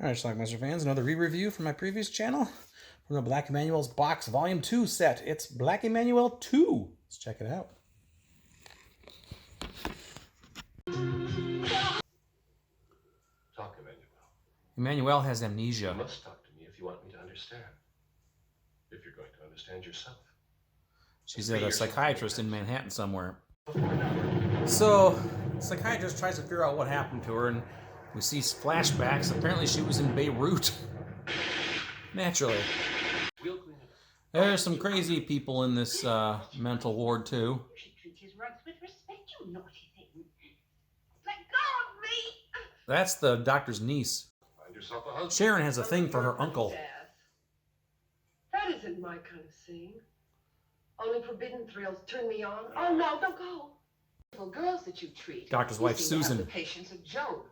Alright, Schlockmeister fans, another re-review from my previous channel from the Black Emanuelle's Box Volume 2 set. It's Black Emanuelle 2. Let's check it out. Talk, Emanuelle. Emanuelle has amnesia. You must talk to me if you want me to understand. If you're going to understand yourself. She's at a psychiatrist in Manhattan somewhere. So, the psychiatrist tries to figure out what happened to her, and we see flashbacks. Apparently she was in Beirut. Naturally. There's some crazy people in this mental ward, too. She treats his rugs with respect, you naughty thing. Let go of me! That's the doctor's niece. Find yourself a husband. Sharon has a thing for her uncle. That isn't my kind of scene. Only forbidden thrills turn me on. Oh no, don't go. Little girls that you treat. Doctor's wife, you seem to have Susan. the patience of Job.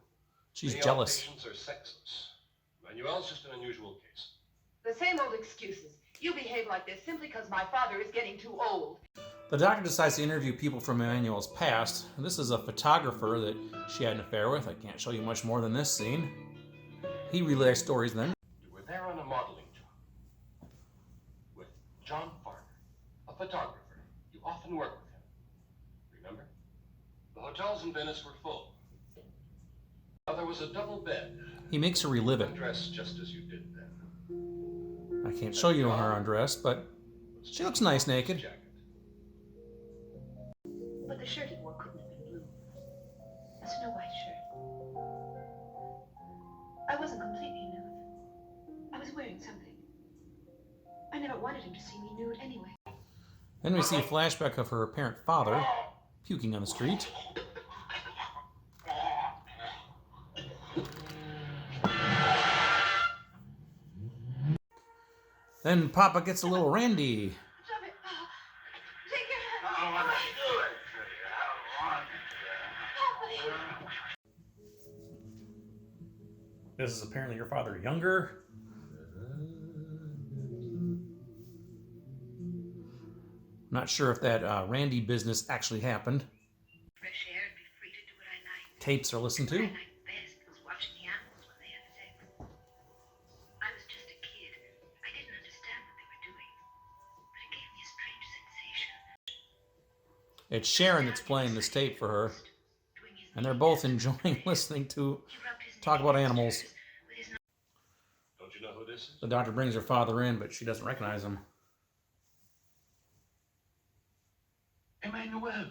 She's Many jealous. Patients are sexless. Emanuelle's just an unusual case. The same old excuses. You behave like this simply because my father is getting too old. The doctor decides to interview people from Emanuelle's past. This is a photographer that she had an affair with. I can't show you much more than this scene. He relays stories then. You were there on a modeling job with John Farmer, a photographer. You often work with him. Remember? The hotels in Venice were full. Now there was a double bed. He makes her relive it. Dressed just as you did then. I can't show you her undressed, but she looks nice naked. Jacket. But the shirt he wore couldn't have been blue. A Snow White shirt. I wasn't completely nude. I was wearing something. I never wanted him to see me nude anyway. Then we see a flashback of her apparent father puking on the street. Then Papa gets a little randy. Stop it! Take your hand! I don't want to do it. I don't want to. This is apparently your father younger. Not sure if that Randy business actually happened. Fresh air and be free to do what I like. Tapes are listened What to. I liked best was watching the animals when they had sex. I was just a kid. I didn't understand what they were doing. But it gave me a strange sensation. It's Sharon that's playing this tape for her. And they're both enjoying listening to talk about animals. Don't you know who this is? The doctor brings her father in, but she doesn't recognize him. Emanuelle.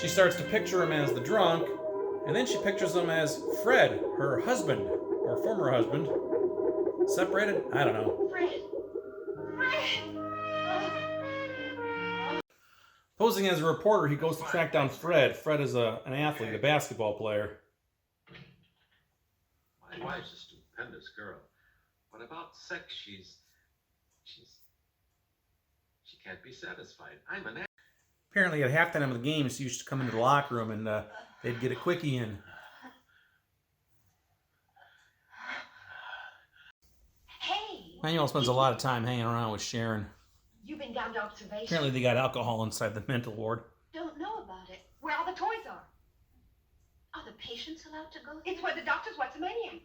She starts to picture him as the drunk, and then she pictures him as Fred, her husband, or former husband. Separated? I don't know. Fred! Fred! Posing as a reporter, he goes to track down Fred. Fred is an athlete, a basketball player. My wife's a stupendous girl. But about sex, she can't be satisfied. I'm an Apparently at halftime of the game, she used to come into the locker room and they'd get a quickie in. Hey! Emanuelle spends a lot of time hanging around with Sharon. You've been down to observation. Apparently they got alcohol inside the mental ward. Don't know about it. Where all the toys are. Are the patients allowed to go? It's where the doctor's what's a maniac.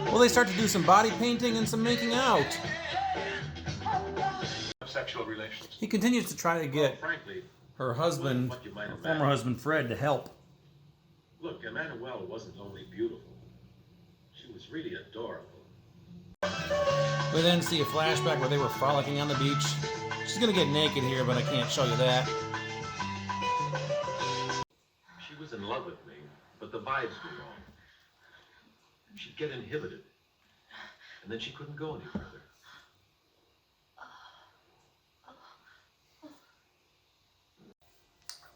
Well, they start to do some body painting and some making out. sexual relations. He continues to try to get Frankly, her husband, what you might her imagine. former husband Fred, to help. Look, Emanuelle wasn't only beautiful. She was really adorable. We then see a flashback where they were frolicking on the beach. She's gonna get naked here, but I can't show you that. She was in love with me, but the vibes were wrong. She'd get inhibited, and then she couldn't go any further.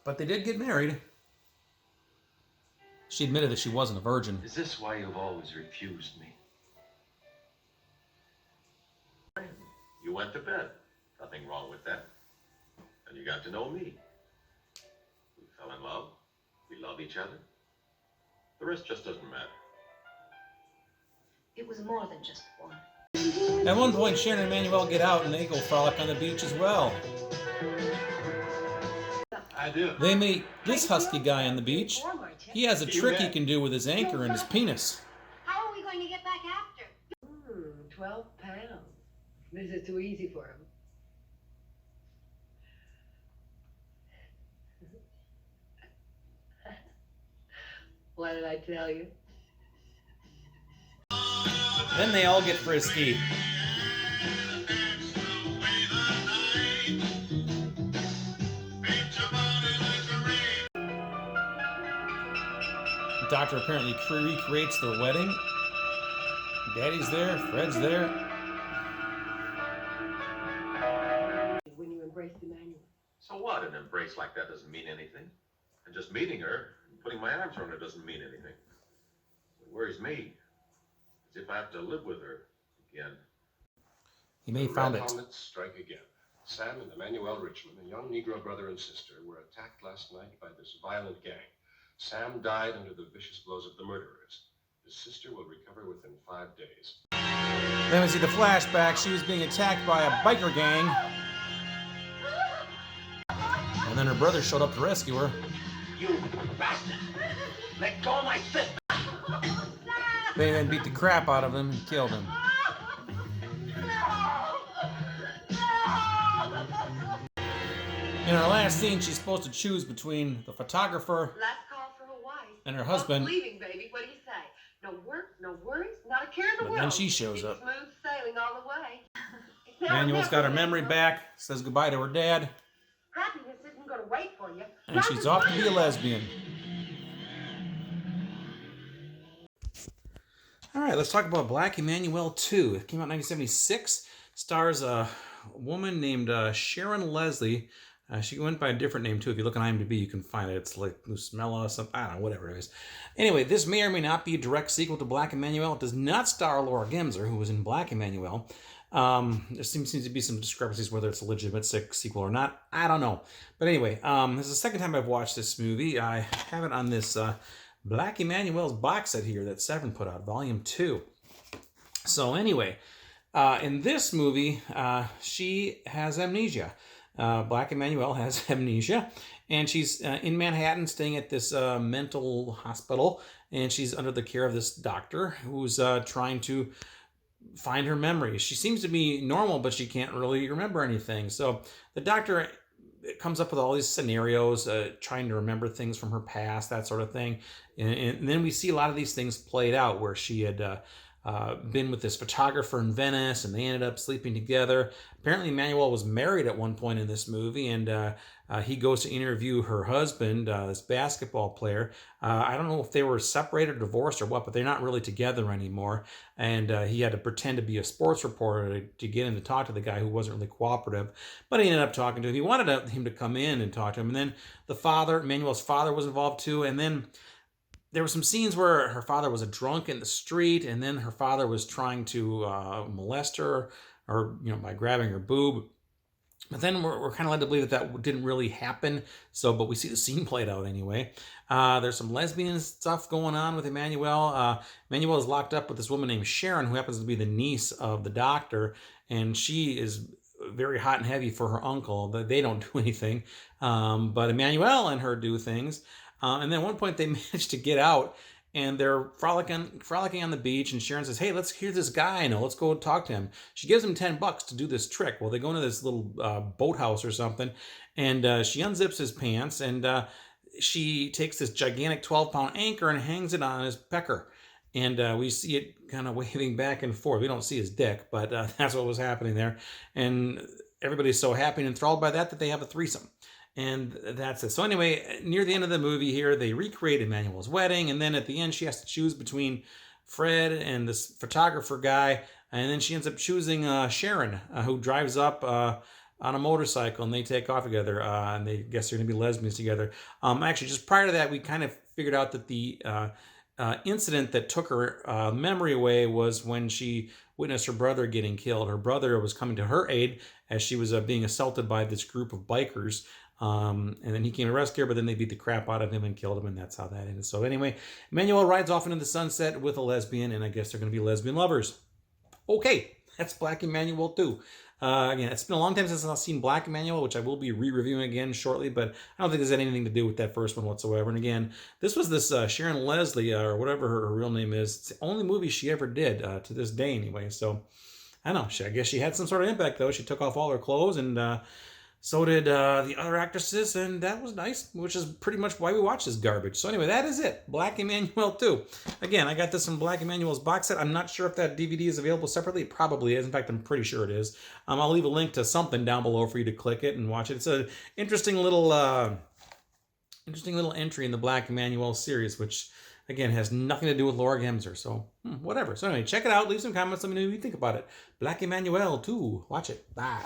But they did get married. She admitted that she wasn't a virgin. Is this why you've always refused me? You went to bed. Nothing wrong with that. And you got to know me. We fell in love. We love each other. The rest just doesn't matter. It was more than just one. At one point, Sharon and Emanuelle get out and they go frolic on the beach as well. I do. They meet this husky guy on the beach. He has a trick he can do with his anchor and his penis. How are we going to get back after? 12 pounds. This is too easy for him. What did I tell you? Then they all get frisky. The doctor apparently recreates their wedding. Daddy's there, Fred's there. When you embraced Emanuelle. So what? An embrace like that doesn't mean anything. And just meeting her, and putting my arms around her doesn't mean anything. What worries me is if I have to live with her again. He may have found Red it. Helmets strike again. Sam and Emanuelle Richmond, a young Negro brother and sister, were attacked last night by this violent gang. Sam died under the vicious blows of the murderers. His sister will recover within 5 days. Then we see the flashback. She was being attacked by a biker gang. And then her brother showed up to rescue her. You bastard! Let go of my fist! They then beat the crap out of him and killed him. In our last scene, she's supposed to choose between the photographer Last call for Hawaii. and her husband. Leaving, baby. What do you say? No work, no worries, not a care in the But world. then she shows up. Smooth sailing all the way. Emanuelle's got her memory back, says goodbye to her dad, Happiness isn't going to wait for you. and she's off to be a lesbian. All right, let's talk about Black Emanuelle 2. It came out in 1976. Stars a woman named Sharon Leslie. She went by a different name, too. If you look on IMDb, you can find it. It's like Lucemella, something. I don't know, whatever it is. Anyway, this may or may not be a direct sequel to Black Emanuelle. It does not star Laura Gemser, who was in Black Emanuelle. There seems to be some discrepancies whether it's a legitimate sequel or not. I don't know. But anyway, this is the second time I've watched this movie. I have it on this Black Emanuelle's box set here that Seven put out, Volume 2. So anyway, in this movie, she has amnesia. Black Emanuelle has amnesia, and she's in Manhattan staying at this mental hospital, and she's under the care of this doctor who's trying to find her memories. She seems to be normal, but she can't really remember anything. So the doctor comes up with all these scenarios, trying to remember things from her past, that sort of thing. And then we see a lot of these things played out where she had been with this photographer in Venice, and they ended up sleeping together. Apparently, Emanuelle was married at one point in this movie, and he goes to interview her husband, this basketball player. I don't know if they were separated or divorced or what, but they're not really together anymore. And he had to pretend to be a sports reporter to get in to talk to the guy who wasn't really cooperative. But he ended up talking to him. He wanted him to come in and talk to him. And then the father, Emanuelle's father, was involved too. And then there were some scenes where her father was a drunk in the street, and then her father was trying to molest her, or by grabbing her boob. But then we're kind of led to believe that didn't really happen. But we see the scene played out anyway. There's some lesbian stuff going on with Emanuelle. Emanuelle is locked up with this woman named Sharon, who happens to be the niece of the doctor, and she is very hot and heavy for her uncle. They don't do anything, but Emanuelle and her do things. And then at one point they manage to get out, and they're frolicking on the beach, and Sharon says, "Hey, let's hear this guy I know. Let's go talk to him." She gives him $10 to do this trick. Well, they go into this little boathouse or something, and she unzips his pants, and she takes this gigantic 12-pound anchor and hangs it on his pecker. And we see it kind of waving back and forth. We don't see his dick, but that's what was happening there. And everybody's so happy and enthralled by that they have a threesome. And that's it. So anyway, near the end of the movie here, they recreate Emanuelle's wedding. And then at the end, she has to choose between Fred and this photographer guy. And then she ends up choosing Sharon, who drives up on a motorcycle, and they take off together. And they guess they're going to be lesbians together. Actually, just prior to that, we kind of figured out that the incident that took her memory away was when she witnessed her brother getting killed. Her brother was coming to her aid as she was being assaulted by this group of bikers. And then he came to rescue her, but then they beat the crap out of him and killed him, and that's how that ended. So anyway, Emanuelle rides off into the sunset with a lesbian, and I guess they're going to be lesbian lovers. Okay, that's Black Emanuelle 2. Again, it's been a long time since I've seen Black Emanuelle, which I will be re-reviewing again shortly, but I don't think there's anything to do with that first one whatsoever. And again, this was this Sharon Leslie, or whatever her real name is. It's the only movie she ever did, to this day anyway. So, I don't know. I guess she had some sort of impact, though. She took off all her clothes, and so did the other actresses, and that was nice, which is pretty much why we watch this garbage. So anyway, that is it. Black Emanuelle 2. Again, I got this from Black Emanuelle's box set. I'm not sure if that DVD is available separately. It probably is. In fact, I'm pretty sure it is. I'll leave a link to something down below for you to click it and watch it. It's an interesting little entry in the Black Emanuelle series, which, again, has nothing to do with Laura Gemser. So, whatever. So anyway, check it out. Leave some comments. Let me know what you think about it. Black Emanuelle 2. Watch it. Bye.